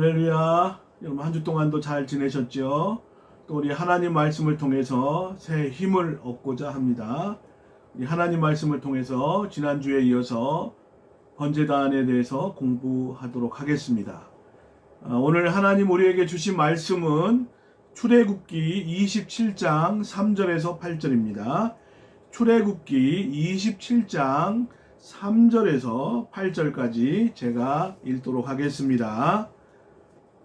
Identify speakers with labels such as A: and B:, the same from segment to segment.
A: 할렐루야. 여러분 한 주 동안도 잘 지내셨죠? 또 우리 하나님 말씀을 통해서 새 힘을 얻고자 합니다. 우리 하나님 말씀을 통해서 지난주에 이어서 번제단에 대해서 공부하도록 하겠습니다. 오늘 하나님 우리에게 주신 말씀은 출애굽기 27장 3절에서 8절입니다. 출애굽기 27장 3절에서 8절까지 제가 읽도록 하겠습니다.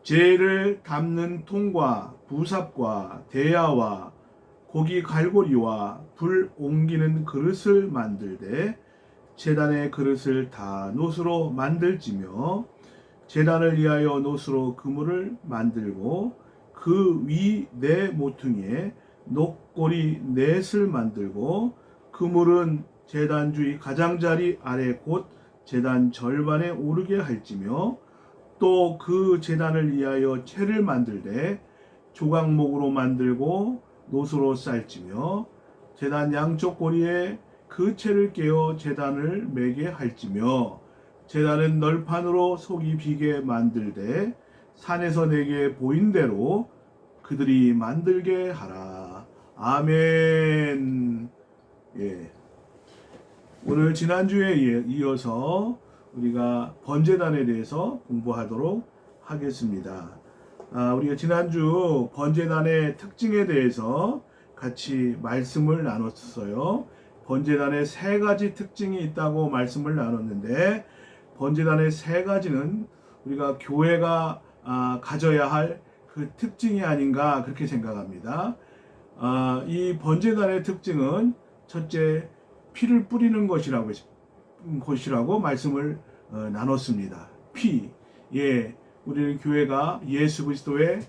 A: 재를 담는 통과 부삽과 대야와 고기 갈고리와 불 옮기는 그릇을 만들되 제단의 그릇을 다 놋으로 만들지며 제단을 위하여 놋으로 그물을 만들고 그 위 네 모퉁이에 놋고리 넷을 만들고 그물은 제단 주위 가장자리 아래 곧 제단 절반에 오르게 할지며 또 그 제단을 위하여 채를 만들되 조각목으로 만들고 놋으로 쌀지며 제단 양쪽 고리에 그 채를 깨어 제단을 매게 할지며 제단은 널판으로 속이 비게 만들되 산에서 내게 보인 대로 그들이 만들게 하라. 아멘. 예. 오늘 지난주에 이어서 우리가 번제단에 대해서 공부하도록 하겠습니다. 우리가 지난주 번제단의 특징에 대해서 같이 말씀을 나눴어요. 번제단의 세 가지 특징이 있다고 말씀을 나눴는데 번제단의 세 가지는 우리가 교회가 가져야 할 그 특징이 아닌가 그렇게 생각합니다. 이 번제단의 특징은 첫째, 피를 뿌리는 것이라고 말씀을 나눴습니다. 피, 우리는 교회가 예수 그리스도의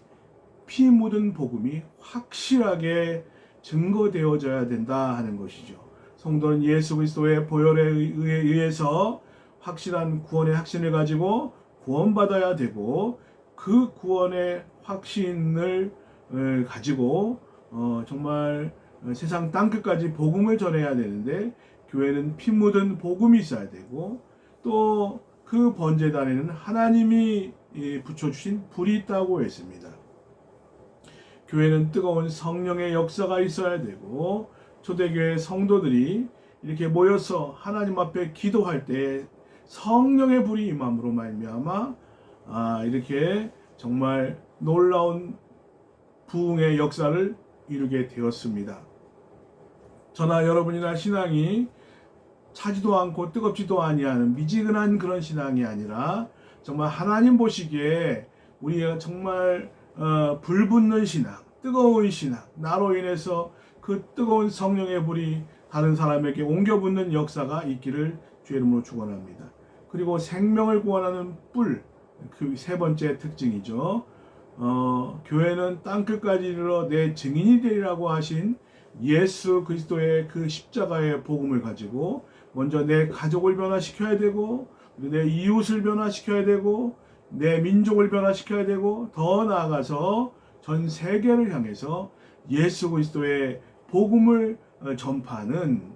A: 피 묻은 복음이 확실하게 증거되어져야 된다 하는 것이죠. 성도는 예수 그리스도의 보혈에 의해서 확실한 구원의 확신을 가지고 구원받아야 되고 그 구원의 확신을 가지고 정말 세상 땅끝까지 복음을 전해야 되는데 교회는 피 묻은 복음이 있어야 되고 또 그 번제단에는 하나님이 붙여주신 불이 있다고 했습니다. 교회는 뜨거운 성령의 역사가 있어야 되고 초대교회 성도들이 이렇게 모여서 하나님 앞에 기도할 때 성령의 불이 임함으로 말미암아 이렇게 정말 놀라운 부흥의 역사를 이루게 되었습니다. 저나 여러분이나 신앙이 차지도 않고 뜨겁지도 아니하는 미지근한 그런 신앙이 아니라 정말 하나님 보시기에 우리가 정말 불붙는 신앙, 뜨거운 신앙, 나로 인해서 그 뜨거운 성령의 불이 다른 사람에게 옮겨 붙는 역사가 있기를 주의 이름으로 축원합니다. 그리고 생명을 구원하는 뿔, 그 세 번째 특징이죠. 교회는 땅끝까지 이르러 내 증인이 되리라고 하신 예수 그리스도의 그 십자가의 복음을 가지고 먼저 내 가족을 변화시켜야 되고 내 이웃을 변화시켜야 되고 내 민족을 변화시켜야 되고 더 나아가서 전 세계를 향해서 예수 그리스도의 복음을 전파하는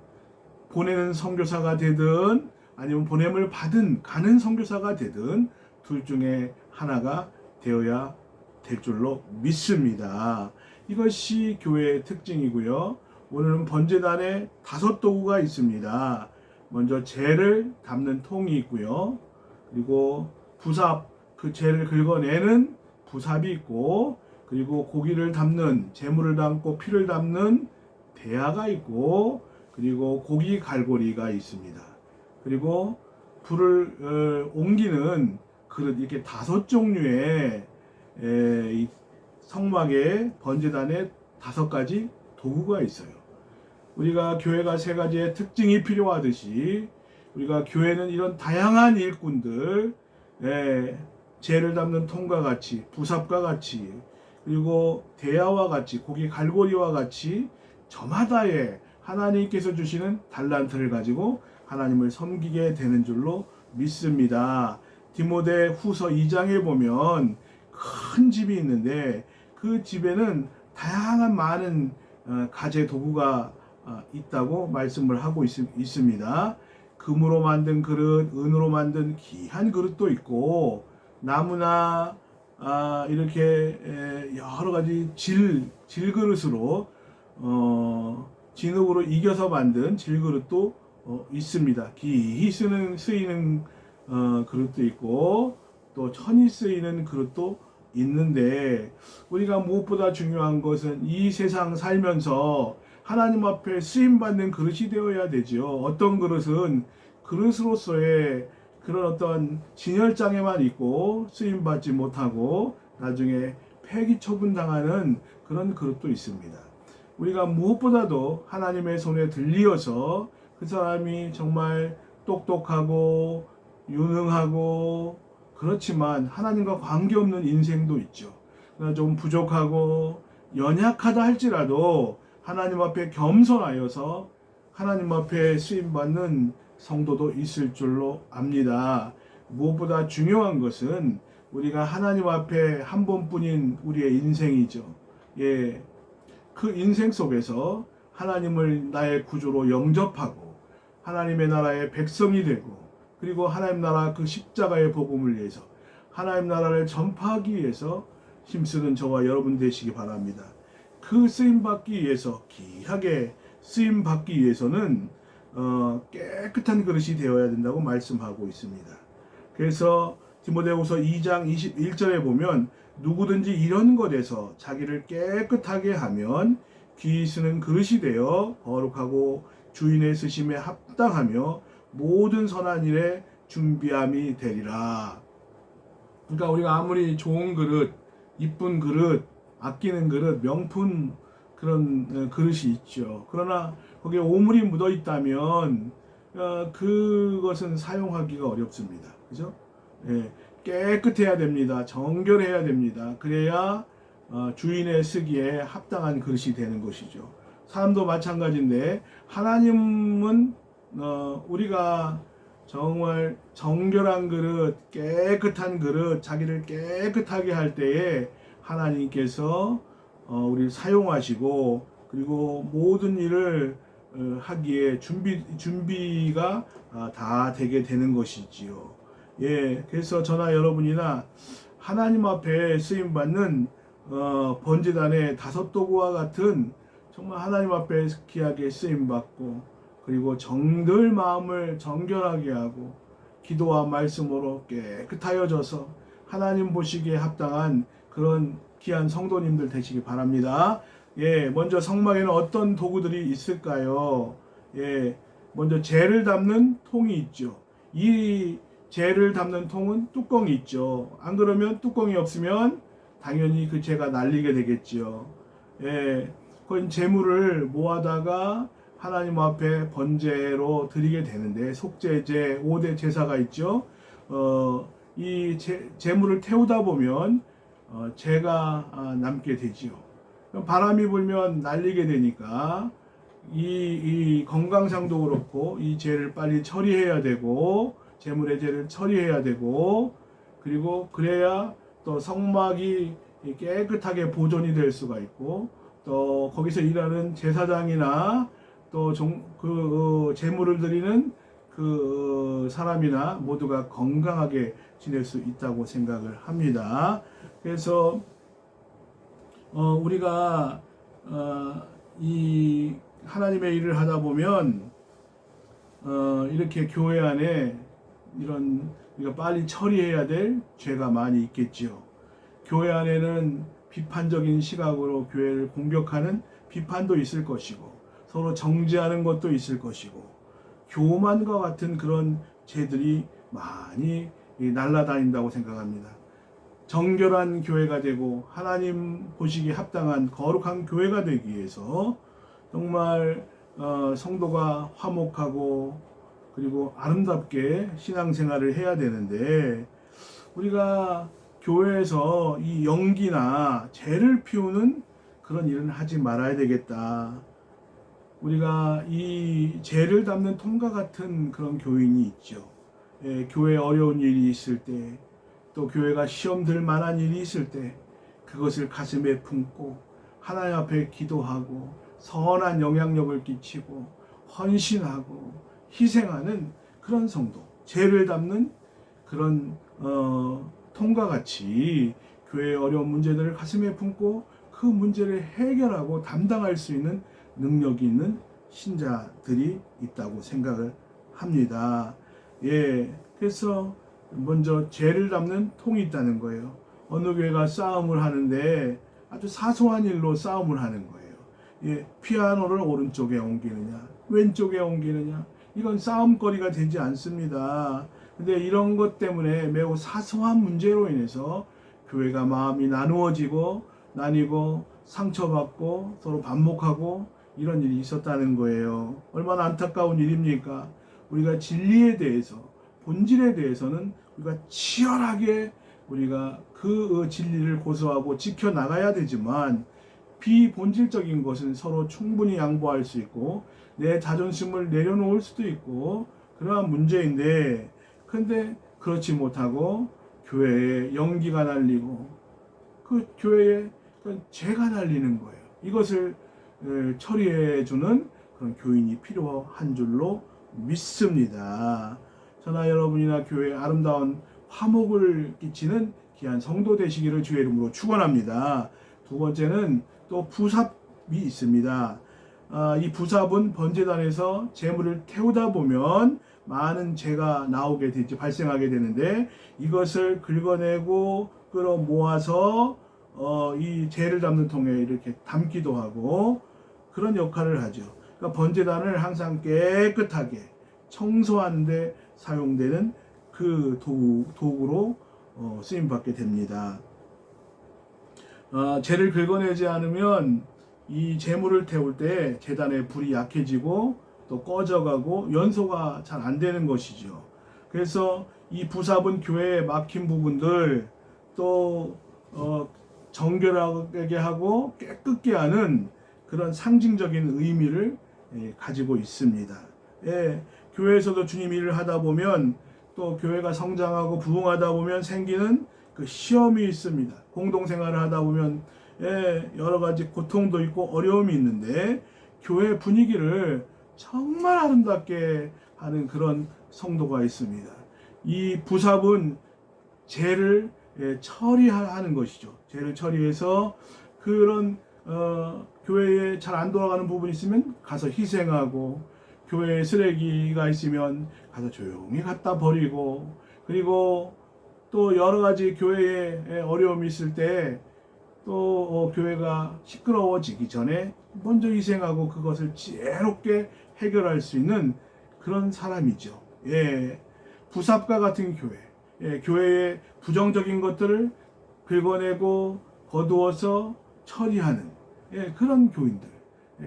A: 보내는 선교사가 되든 아니면 보냄을 받은 가는 선교사가 되든 둘 중에 하나가 되어야 될 줄로 믿습니다. 이것이 교회의 특징이고요. 오늘은 번제단에 5 도구가 있습니다. 먼저 재를 담는 통이 있고요. 그리고 부삽, 그 재를 긁어내는 부삽이 있고 그리고 고기를 담는, 재물을 담고 피를 담는 대야가 있고 그리고 고기 갈고리가 있습니다. 그리고 불을 옮기는 그릇, 이렇게 5 종류의 성막의 번제단에 5가지 도구가 있어요. 우리가 교회가 3가지의 특징이 필요하듯이 우리가 교회는 이런 다양한 일꾼들, 재를 담는 통과 같이, 부삽과 같이, 그리고 대야와 같이, 고기 갈고리와 같이 저마다의 하나님께서 주시는 달란트를 가지고 하나님을 섬기게 되는 줄로 믿습니다. 디모데 후서 2장에 보면 큰 집이 있는데 그 집에는 다양한 많은 가재 도구가 있다고 말씀을 하고 있습니다. 금으로 만든 그릇, 은으로 만든 귀한 그릇도 있고 나무나 이렇게 여러 가지 질그릇으로 진흙으로 이겨서 만든 질그릇도 있습니다. 기히 쓰이는 그릇도 있고 또 천이 쓰이는 그릇도 있는데, 우리가 무엇보다 중요한 것은 이 세상 살면서 하나님 앞에 쓰임받는 그릇이 되어야 되지요. 어떤 그릇은 그릇으로서의 그런 어떤 진열장에만 있고 쓰임받지 못하고 나중에 폐기 처분당하는 그런 그릇도 있습니다. 우리가 무엇보다도 하나님의 손에 들리어서 그 사람이 정말 똑똑하고 유능하고 그렇지만 하나님과 관계없는 인생도 있죠. 좀 부족하고 연약하다 할지라도 하나님 앞에 겸손하여서 하나님 앞에 쓰임받는 성도도 있을 줄로 압니다. 무엇보다 중요한 것은 우리가 하나님 앞에 한 번뿐인 우리의 인생이죠. 예, 그 인생 속에서 하나님을 나의 구주로 영접하고 하나님의 나라의 백성이 되고, 그리고 하나님 나라 그 십자가의 복음을 위해서 하나님 나라를 전파하기 위해서 힘쓰는 저와 여러분 되시기 바랍니다. 그 쓰임받기 위해서, 귀하게 쓰임받기 위해서는 깨끗한 그릇이 되어야 된다고 말씀하고 있습니다. 그래서 디모데후서 2장 21절에 보면 누구든지 이런 것에서 자기를 깨끗하게 하면 귀히 쓰는 그릇이 되어 거룩하고 주인의 쓰심에 합당하며 모든 선한 일에 준비함이 되리라. 그러니까 우리가 아무리 좋은 그릇, 이쁜 그릇, 아끼는 그릇, 명품 그런 그릇이 있죠. 그러나 거기에 오물이 묻어 있다면 그것은 사용하기가 어렵습니다. 그죠? 예, 깨끗해야 됩니다. 정결해야 됩니다. 그래야 주인의 쓰기에 합당한 그릇이 되는 것이죠. 사람도 마찬가지인데, 하나님은 우리가 정말 정결한 그릇, 깨끗한 그릇, 자기를 깨끗하게 할 때에 하나님께서 우리를 사용하시고, 그리고 모든 일을 하기에 준비가 다 되게 되는 것이지요. 예, 그래서 저나 여러분이나 하나님 앞에 쓰임 받는 번제단의 5도구와 같은 정말 하나님 앞에 귀하게 쓰임 받고, 그리고 정들 마음을 정결하게 하고 기도와 말씀으로 깨끗하여져서 하나님 보시기에 합당한 그런 귀한 성도님들 되시기 바랍니다. 예, 먼저 성막에는 어떤 도구들이 있을까요? 예, 먼저 재를 담는 통이 있죠. 이 재를 담는 통은 뚜껑이 있죠. 안 그러면 뚜껑이 없으면 당연히 그 재가 날리게 되겠지요. 예, 그 재물을 모아다가 하나님 앞에 번제로 드리게 되는데, 속죄제 5대 제사가 있죠. 이 재물을 태우다 보면 재가 남게 되지요. 바람이 불면 날리게 되니까 이 건강상도 그렇고 이 재를 빨리 처리해야 되고, 재물의 재를 처리해야 되고, 그리고 그래야 또 성막이 깨끗하게 보존이 될 수가 있고, 또 거기서 일하는 제사장이나 또 재물을 드리는 그 사람이나 모두가 건강하게 지낼 수 있다고 생각을 합니다. 그래서 우리가 이 하나님의 일을 하다 보면 이렇게 교회 안에 이런 우리가 빨리 처리해야 될 죄가 많이 있겠지요. 교회 안에는 비판적인 시각으로 교회를 공격하는 비판도 있을 것이고, 서로 정죄하는 것도 있을 것이고, 교만과 같은 그런 죄들이 많이 날아다닌다고 생각합니다. 정결한 교회가 되고 하나님 보시기에 합당한 거룩한 교회가 되기 위해서 정말 성도가 화목하고 그리고 아름답게 신앙생활을 해야 되는데, 우리가 교회에서 이 연기나 죄를 피우는 그런 일은 하지 말아야 되겠다. 우리가 이 죄를 담는 통과 같은 그런 교인이 있죠. 예, 교회에 어려운 일이 있을 때, 또 교회가 시험 들 만한 일이 있을 때 그것을 가슴에 품고 하나님 앞에 기도하고 선한 영향력을 끼치고 헌신하고 희생하는 그런 성도, 죄를 담는 그런 통과 같이 교회의 어려운 문제들을 가슴에 품고 그 문제를 해결하고 담당할 수 있는 능력이 있는 신자들이 있다고 생각을 합니다. 예, 그래서 먼저 죄를 담는 통이 있다는 거예요. 어느 교회가 싸움을 하는데 아주 사소한 일로 싸움을 하는 거예요. 예, 피아노를 오른쪽에 옮기느냐, 왼쪽에 옮기느냐, 이건 싸움거리가 되지 않습니다. 근데 이런 것 때문에 매우 사소한 문제로 인해서 교회가 마음이 나누어지고 나뉘고 상처받고 서로 반목하고 이런 일이 있었다는 거예요. 얼마나 안타까운 일입니까? 우리가 진리에 대해서, 본질에 대해서는 우리가 치열하게 우리가 그 진리를 고수하고 지켜나가야 되지만 비본질적인 것은 서로 충분히 양보할 수 있고 내 자존심을 내려놓을 수도 있고 그러한 문제인데, 근데 그렇지 못하고 교회에 연기가 날리고 그 교회에 죄가 날리는 거예요. 이것을 처리해주는 그런 교인이 필요한 줄로 믿습니다. 저나 여러분이나 교회에 아름다운 화목을 끼치는 귀한 성도 되시기를 주의 이름으로 축원합니다. 두 번째는 또 부삽이 있습니다. 이 부삽은 번제단에서 제물을 태우다 보면 많은 재가 나오게 되지, 발생하게 되는데 이것을 긁어내고 끌어 모아서 이 재를 담는 통에 이렇게 담기도 하고 그런 역할을 하죠. 그러니까 번제단을 항상 깨끗하게 청소하는 데 사용되는 그 도구로 쓰임 받게 됩니다. 재를 긁어내지 않으면 이 재물을 태울 때 제단의 불이 약해지고 또 꺼져가고 연소가 잘 안 되는 것이죠. 그래서 이 부삽은 교회에 막힌 부분들 또 정결하게 하고 깨끗게 하는 그런 상징적인 의미를 가지고 있습니다. 예, 교회에서도 주님 일을 하다 보면 또 교회가 성장하고 부흥하다 보면 생기는 그 시험이 있습니다. 공동생활을 하다 보면 여러 가지 고통도 있고 어려움이 있는데 교회 분위기를 정말 아름답게 하는 그런 성도가 있습니다. 이 부삽은 죄를 처리하는 것이죠. 죄를 처리해서 그런 교회에 잘 안 돌아가는 부분이 있으면 가서 희생하고, 교회에 쓰레기가 있으면 가서 조용히 갖다 버리고, 그리고 또 여러 가지 교회에 어려움이 있을 때 또 교회가 시끄러워지기 전에 먼저 희생하고 그것을 지혜롭게 해결할 수 있는 그런 사람이죠. 예, 부삽과 같은 교회, 교회의 부정적인 것들을 긁어내고 거두어서 처리하는 그런 교인들,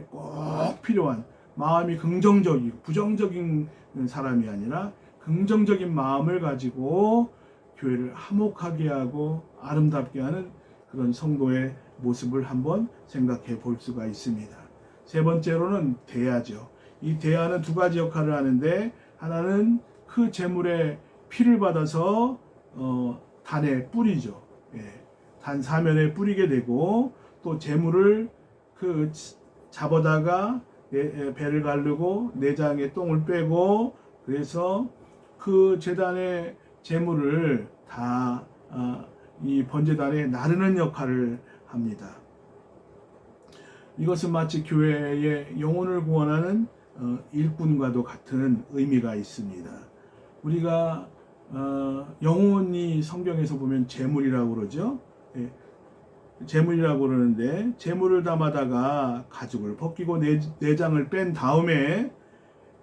A: 꼭 필요한, 마음이 긍정적이고 부정적인 사람이 아니라 긍정적인 마음을 가지고 교회를 화목하게 하고 아름답게 하는 그런 성도의 모습을 한번 생각해 볼 수가 있습니다. 세 번째로는 대야죠. 이 대야는 두 가지 역할을 하는데, 하나는 그 제물의 피를 받아서 단에 뿌리죠. 단 사면에 뿌리게 되고, 또 제물을 그 잡아다가 배를 가르고 내장에 똥을 빼고, 그래서 그 제단의 제물을 다 이 번제단에 나르는 역할을 합니다. 이것은 마치 교회의 영혼을 구원하는 일꾼과도 같은 의미가 있습니다. 우리가 영혼이 성경에서 보면 제물이라고 그러죠. 제물이라고 그러는데, 제물을 담아다가 가죽을 벗기고 내장을 뺀 다음에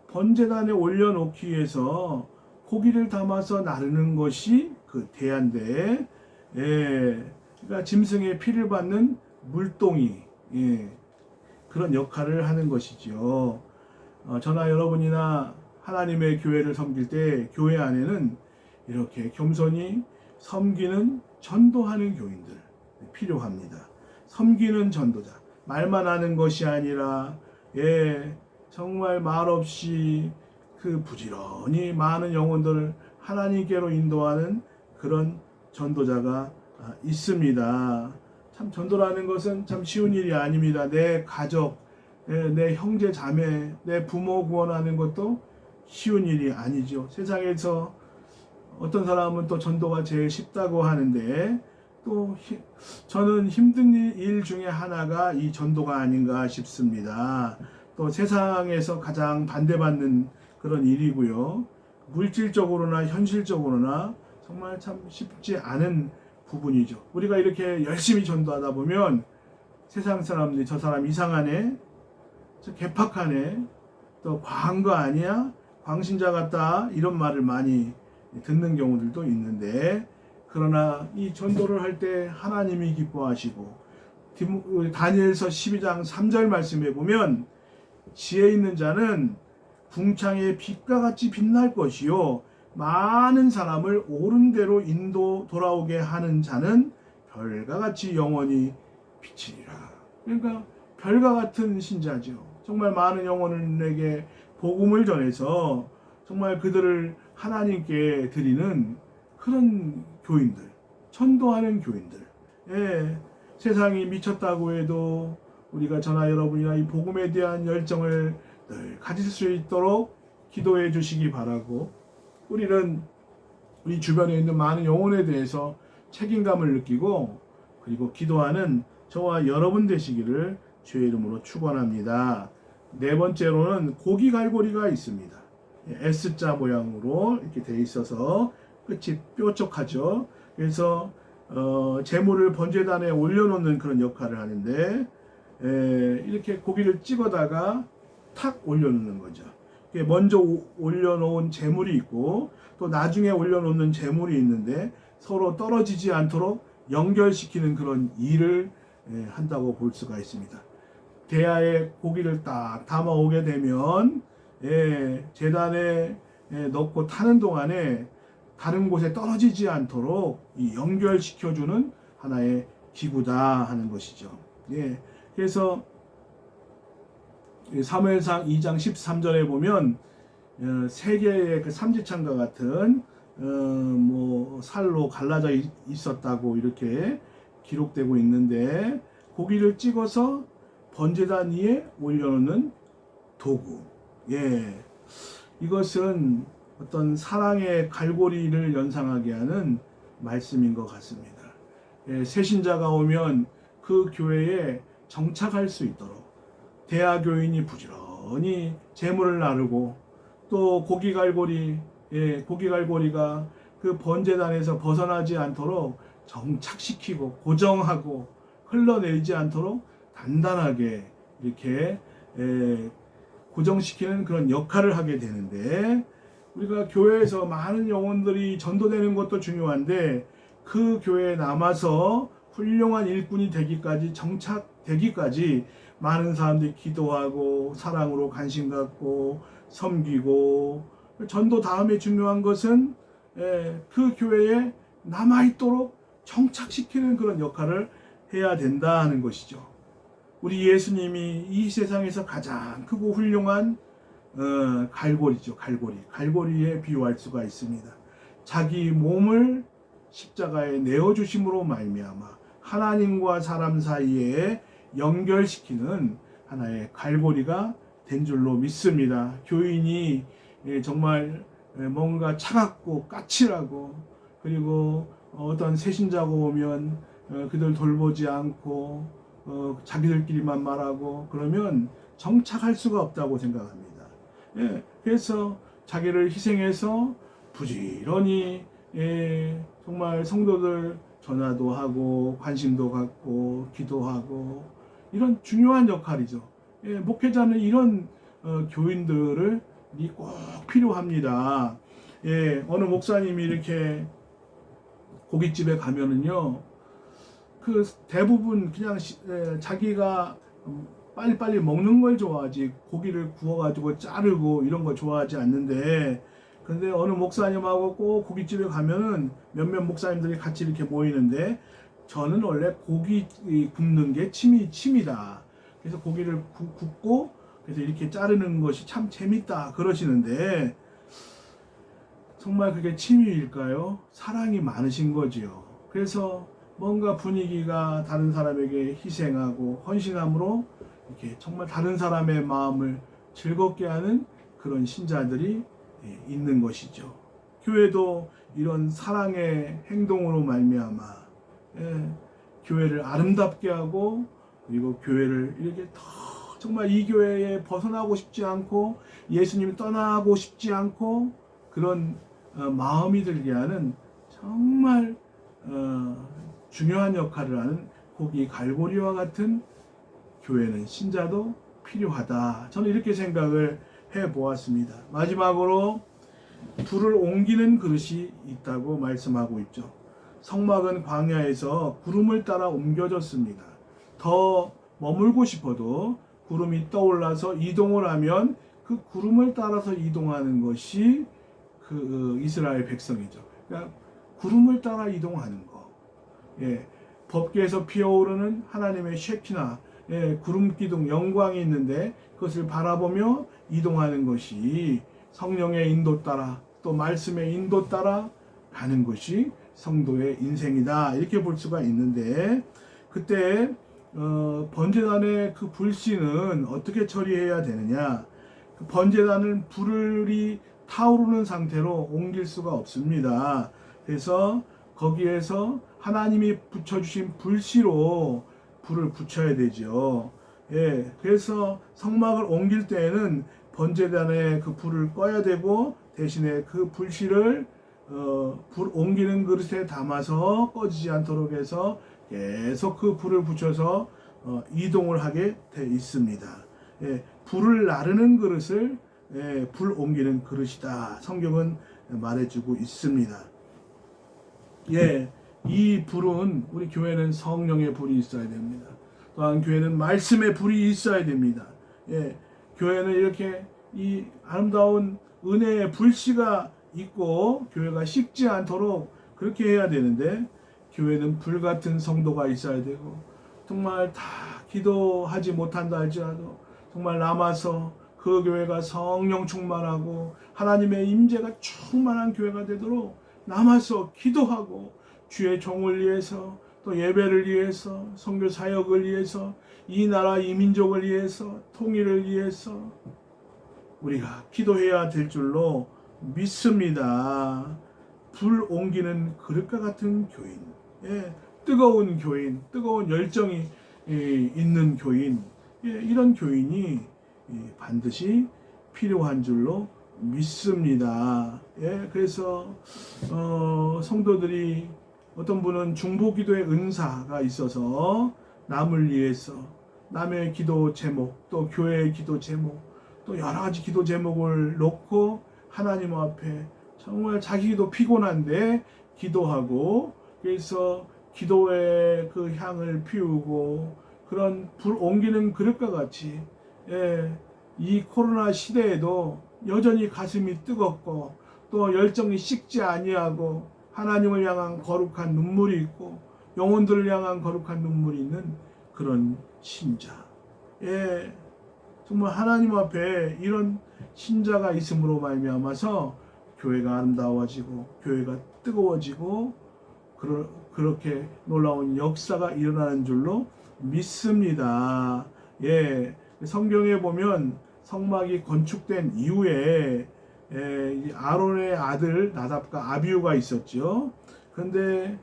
A: 번제단에 올려놓기 위해서 고기를 담아서 나르는 것이 그 대야인데, 그러니까 짐승의 피를 받는 물동이, 그런 역할을 하는 것이죠. 저나 여러분이나 하나님의 교회를 섬길 때 교회 안에는 이렇게 겸손히 섬기는, 전도하는 교인들 필요합니다. 섬기는 전도자, 말만 하는 것이 아니라 정말 말없이 그 부지런히 많은 영혼들을 하나님께로 인도하는 그런 전도자가 있습니다. 참 전도라는 것은 참 쉬운 일이 아닙니다. 내 가족, 내 형제 자매, 내 부모 구원하는 것도 쉬운 일이 아니죠. 세상에서 어떤 사람은 또 전도가 제일 쉽다고 하는데, 또 저는 힘든 일 중에 하나가 이 전도가 아닌가 싶습니다. 또 세상에서 가장 반대받는 그런 일이고요. 물질적으로나 현실적으로나 정말 참 쉽지 않은 부분이죠. 우리가 이렇게 열심히 전도하다 보면 세상 사람들이 저 사람 이상하네, 저 개팍하네, 또 과한 거 아니야? 광신자 같다, 이런 말을 많이 듣는 경우들도 있는데, 그러나 이 전도를 할 때 하나님이 기뻐하시고, 다니엘서 12장 3절 말씀에 보면 지혜 있는 자는 궁창의 빛과 같이 빛날 것이요 많은 사람을 옳은 대로 인도 돌아오게 하는 자는 별과 같이 영원히 비치리라. 그러니까 별과 같은 신자죠. 정말 많은 영혼에게 복음을 전해서 정말 그들을 하나님께 드리는 그런 교인들, 전도하는 교인들. 예, 세상이 미쳤다고 해도 우리가 저나 여러분이나 이 복음에 대한 열정을 늘 가질 수 있도록 기도해 주시기 바라고, 우리는 우리 주변에 있는 많은 영혼에 대해서 책임감을 느끼고 그리고 기도하는 저와 여러분 되시기를 주의 이름으로 축원합니다. 네 번째로는 고기갈고리가 있습니다. S자 모양으로 이렇게 돼 있어서 끝이 뾰족하죠. 그래서 재물을 번제단에 올려놓는 그런 역할을 하는데, 이렇게 고기를 찍어다가 탁 올려놓는 거죠. 먼저 올려놓은 재물이 있고 또 나중에 올려놓는 재물이 있는데 서로 떨어지지 않도록 연결시키는 그런 일을 한다고 볼 수가 있습니다. 대야에 고기를 딱 담아오게 되면 제단에 넣고 타는 동안에 다른 곳에 떨어지지 않도록 이 연결시켜주는 하나의 기구다 하는 것이죠. 그래서 사무엘상 2장 13절에 보면 세 개의 그 삼지창과 같은 살로 갈라져 있었다고 이렇게 기록되고 있는데, 고기를 찍어서 번제단 위에 올려놓는 도구. 이것은 어떤 사랑의 갈고리를 연상하게 하는 말씀인 것 같습니다. 새신자가 오면 그 교회에 정착할 수 있도록 대하교인이 부지런히 재물을 나르고, 또 고기갈고리가 그 번제단에서 벗어나지 않도록 정착시키고 고정하고 흘러내리지 않도록 단단하게 이렇게 고정시키는 그런 역할을 하게 되는데, 우리가 교회에서 많은 영혼들이 전도되는 것도 중요한데 그 교회에 남아서 훌륭한 일꾼이 되기까지, 정착되기까지 많은 사람들이 기도하고 사랑으로 관심 갖고 섬기고, 전도 다음에 중요한 것은 그 교회에 남아있도록 정착시키는 그런 역할을 해야 된다 하는 것이죠. 우리 예수님이 이 세상에서 가장 크고 훌륭한 갈고리죠. 갈고리에 비유할 수가 있습니다. 자기 몸을 십자가에 내어주심으로 말미암아 하나님과 사람 사이에 연결시키는 하나의 갈고리가 된 줄로 믿습니다. 교인이 정말 뭔가 차갑고 까칠하고, 그리고 어떤 새신자가 오면 그들 돌보지 않고 자기들끼리만 말하고 그러면 정착할 수가 없다고 생각합니다. 그래서 자기를 희생해서 부지런히 정말 성도들 전화도 하고 관심도 갖고 기도하고, 이런 중요한 역할이죠. 목회자는 이런 교인들을 꼭 필요합니다. 어느 목사님이 이렇게 고깃집에 가면은요, 그 대부분 그냥 자기가 빨리빨리 먹는 걸 좋아하지 고기를 구워가지고 자르고 이런 거 좋아하지 않는데, 근데 어느 목사님하고 꼭 고깃집에 가면은 몇몇 목사님들이 같이 이렇게 모이는데, 저는 원래 고기 굽는 게 취미다. 그래서 고기를 굽고 그래서 이렇게 자르는 것이 참 재밌다 그러시는데, 정말 그게 취미일까요? 사랑이 많으신 거지요. 그래서 뭔가 분위기가 다른 사람에게 희생하고 헌신함으로 이렇게 정말 다른 사람의 마음을 즐겁게 하는 그런 신자들이 있는 것이죠. 교회도 이런 사랑의 행동으로 말미암아 예, 교회를 아름답게 하고 그리고 교회를 이렇게 더 정말 이 교회에 벗어나고 싶지 않고 예수님이 떠나고 싶지 않고 그런 마음이 들게 하는 정말 중요한 역할을 하는 고기 갈고리와 같은 교회는 신자도 필요하다. 저는 이렇게 생각을 해 보았습니다. 마지막으로 불을 옮기는 그릇이 있다고 말씀하고 있죠. 성막은 광야에서 구름을 따라 옮겨졌습니다. 더 머물고 싶어도 구름이 떠올라서 이동을 하면 그 구름을 따라서 이동하는 것이 그 이스라엘 백성이죠. 그러니까 구름을 따라 이동하는 거. 예, 법궤에서 피어오르는 하나님의 쉐키나 구름 기둥 영광이 있는데 그것을 바라보며 이동하는 것이 성령의 인도 따라 또 말씀의 인도 따라 가는 것이 성도의 인생이다. 이렇게 볼 수가 있는데 그때 번제단의 그 불씨는 어떻게 처리해야 되느냐? 그 번제단은 불이 타오르는 상태로 옮길 수가 없습니다. 그래서 거기에서 하나님이 붙여주신 불씨로 불을 붙여야 되죠. 예, 그래서 성막을 옮길 때에는 번제단에 그 불을 꺼야 되고 대신에 그 불씨를 불 옮기는 그릇에 담아서 꺼지지 않도록 해서 계속 그 불을 붙여서 이동을 하게 돼 있습니다. 예, 불을 나르는 그릇을 불 옮기는 그릇이다. 성경은 말해주고 있습니다. 예, 이 불은 우리 교회는 성령의 불이 있어야 됩니다. 또한 교회는 말씀의 불이 있어야 됩니다. 예, 교회는 이렇게 이 아름다운 은혜의 불씨가 있고 교회가 식지 않도록 그렇게 해야 되는데 교회는 불같은 성도가 있어야 되고 정말 다 기도하지 못한다 할지라도 정말 남아서 그 교회가 성령 충만하고 하나님의 임재가 충만한 교회가 되도록 남아서 기도하고 주의 종을 위해서 또 예배를 위해서 선교 사역을 위해서 이 나라 이 민족을 위해서 통일을 위해서 우리가 기도해야 될 줄로 믿습니다. 불 옮기는 그릇과 같은 교인, 예, 뜨거운 교인, 뜨거운 열정이 있는 교인, 예, 이런 교인이 반드시 필요한 줄로 믿습니다. 예, 그래서 성도들이 어떤 분은 중보기도의 은사가 있어서 남을 위해서 남의 기도 제목 또 교회의 기도 제목 또 여러 가지 기도 제목을 놓고 하나님 앞에 정말 자기도 피곤한데 기도하고 그래서 기도의 그 향을 피우고 그런 불 옮기는 그릇과 같이 예, 이 코로나 시대에도 여전히 가슴이 뜨겁고 또 열정이 식지 아니하고 하나님을 향한 거룩한 눈물이 있고 영혼들을 향한 거룩한 눈물이 있는 그런 신자. 예, 정말 하나님 앞에 이런 신자가 있음으로 말미암아서 교회가 아름다워지고 교회가 뜨거워지고 그렇게 놀라운 역사가 일어나는 줄로 믿습니다. 예, 성경에 보면 성막이 건축된 이후에 아론의 아들 나답과 아비후가 있었죠. 그런데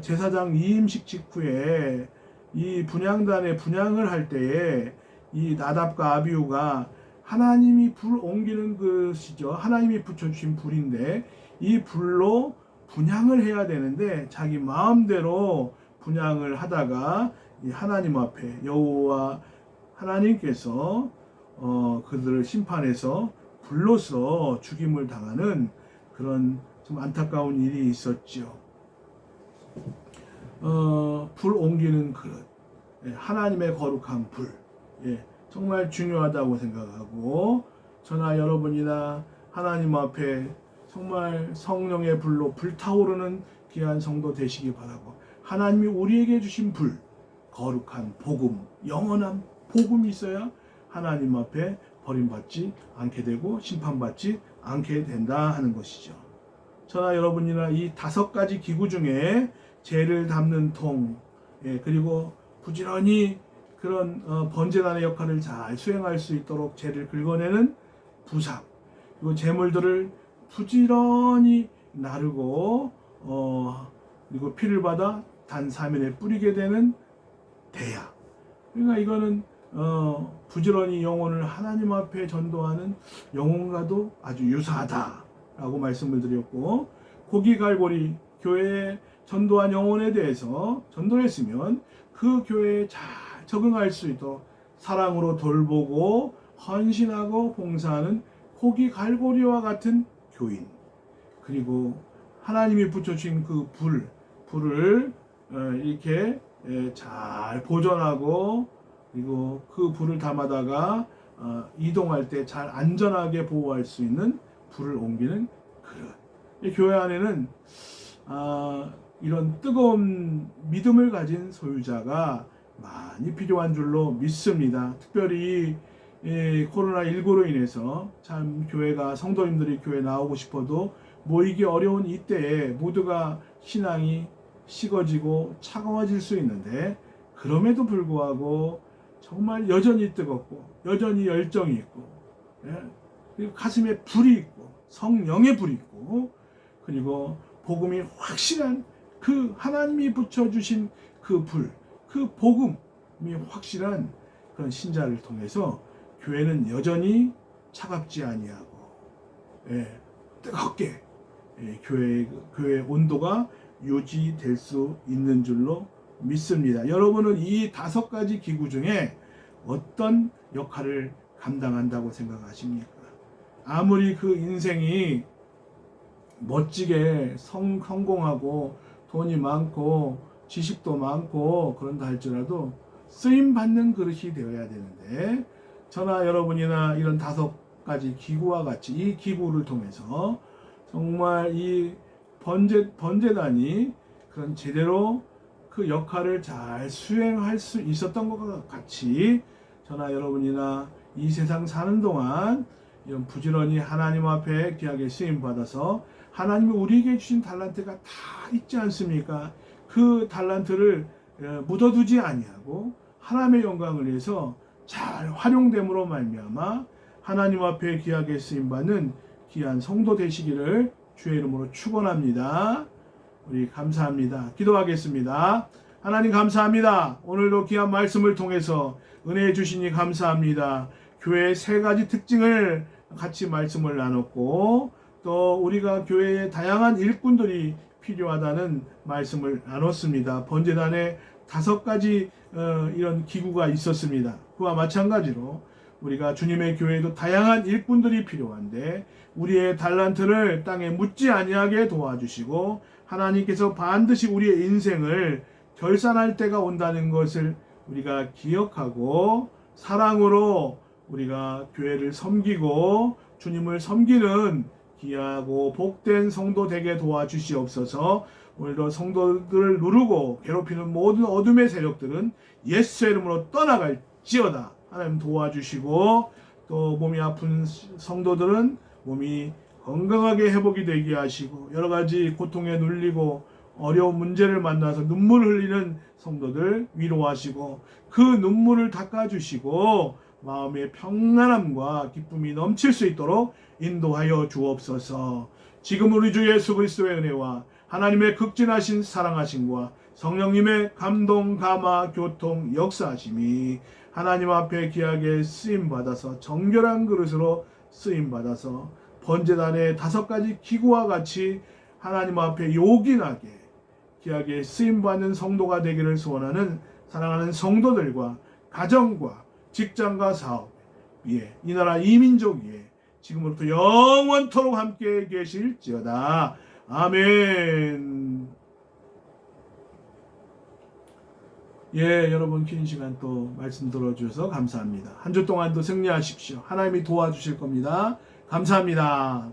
A: 제사장 이임식 직후에 이 분향단에 분향을 할 때에 이 나답과 아비후가 하나님이 불 옮기는 것이죠. 하나님이 붙여주신 불인데 이 불로 분향을 해야 되는데 자기 마음대로 분향을 하다가 이 하나님 앞에 여호와 하나님께서 그들을 심판해서 불로서 죽임을 당하는 그런 좀 안타까운 일이 있었죠. 불 옮기는 그릇, 하나님의 거룩한 불, 정말 중요하다고 생각하고 저나 여러분이나 하나님 앞에 정말 성령의 불로 불타오르는 귀한 성도 되시기 바라고 하나님이 우리에게 주신 불, 거룩한 복음, 영원한 복음이 있어야 하나님 앞에 버림받지 않게 되고 심판받지 않게 된다 하는 것이죠. 저나 여러분이나 이 5가지 기구 중에 죄를 담는 통, 그리고 부지런히 그런 번제단의 역할을 잘 수행할 수 있도록 죄를 긁어내는 부삽, 그리고 재물들을 부지런히 나르고 그리고 피를 받아 단사면에 뿌리게 되는 대야. 그러니까 이거는 부지런히 영혼을 하나님 앞에 전도하는 영혼과도 아주 유사하다라고 말씀을 드렸고, 고기 갈고리 교회에 전도한 영혼에 대해서 전도를 했으면 그 교회에 잘 적응할 수 있도록 사랑으로 돌보고 헌신하고 봉사하는 고기 갈고리와 같은 교인, 그리고 하나님이 붙여주신 그 불을 이렇게 잘 보존하고, 그리고 그 불을 담아다가 이동할 때 잘 안전하게 보호할 수 있는 불을 옮기는 그릇. 이 교회 안에는 이런 뜨거운 믿음을 가진 소유자가 많이 필요한 줄로 믿습니다. 특별히 코로나19로 인해서 참 교회가, 성도님들이 교회 나오고 싶어도 모이기 어려운 이때에 모두가 신앙이 식어지고 차가워질 수 있는데, 그럼에도 불구하고 정말 여전히 뜨겁고 여전히 열정이 있고, 그리고 가슴에 불이 있고 성령의 불이 있고, 그리고 복음이 확실한 그 하나님이 붙여주신 그 불, 그 복음이 확실한 그런 신자를 통해서 교회는 여전히 차갑지 아니하고 뜨겁게 교회 온도가 유지될 수 있는 줄로 믿습니다. 여러분은 이 5가지 기구 중에 어떤 역할을 감당한다고 생각하십니까? 아무리 그 인생이 멋지게 성공하고 돈이 많고 지식도 많고 그런다 할지라도 쓰임받는 그릇이 되어야 되는데, 저나 여러분이나 이런 5가지 기구와 같이 이 기구를 통해서 정말 이 번제단이 그런 제대로 그 역할을 잘 수행할 수 있었던 것과 같이, 저나 여러분이나 이 세상 사는 동안 이런 부지런히 하나님 앞에 귀하게 쓰임받아서 하나님이 우리에게 주신 달란트가 다 있지 않습니까? 그 달란트를 묻어두지 아니하고 하나님의 영광을 위해서 잘 활용됨으로 말미암아 하나님 앞에 귀하게 쓰임받는 귀한 성도 되시기를 주의 이름으로 축원합니다. 우리 감사합니다. 기도하겠습니다. 하나님 감사합니다. 오늘도 귀한 말씀을 통해서 은혜 주시니 감사합니다. 교회의 3가지 특징을 같이 말씀을 나눴고, 또 우리가 교회에 다양한 일꾼들이 필요하다는 말씀을 나눴습니다. 번제단에 5가지 이런 기구가 있었습니다. 그와 마찬가지로 우리가 주님의 교회에도 다양한 일꾼들이 필요한데, 우리의 달란트를 땅에 묻지 아니하게 도와주시고 하나님께서 반드시 우리의 인생을 결산할 때가 온다는 것을 우리가 기억하고, 사랑으로 우리가 교회를 섬기고 주님을 섬기는 귀하고 복된 성도 되게 도와주시옵소서. 오늘도 성도들을 누르고 괴롭히는 모든 어둠의 세력들은 예수의 이름으로 떠나갈지어다. 하나님 도와주시고, 또 몸이 아픈 성도들은 몸이 건강하게 회복이 되게 하시고, 여러 가지 고통에 눌리고 어려운 문제를 만나서 눈물을 흘리는 성도들 위로하시고, 그 눈물을 닦아주시고 마음의 평안함과 기쁨이 넘칠 수 있도록 인도하여 주옵소서. 지금 우리 주 예수 그리스도의 은혜와 하나님의 극진하신 사랑하심과 성령님의 감동, 감화, 교통, 역사하심이 하나님 앞에 귀하게 쓰임받아서 정결한 그릇으로 쓰임받아서 번제단의 5가지 기구와 같이 하나님 앞에 요긴하게 귀하게 쓰임받는 성도가 되기를 소원하는 사랑하는 성도들과 가정과 직장과 사업, 이 나라 이민족 위에 지금부터 영원토록 함께 계실지어다. 아멘. 여러분 긴 시간 또 말씀 들어주셔서 감사합니다. 한 주 동안도 승리하십시오. 하나님이 도와주실 겁니다. 감사합니다.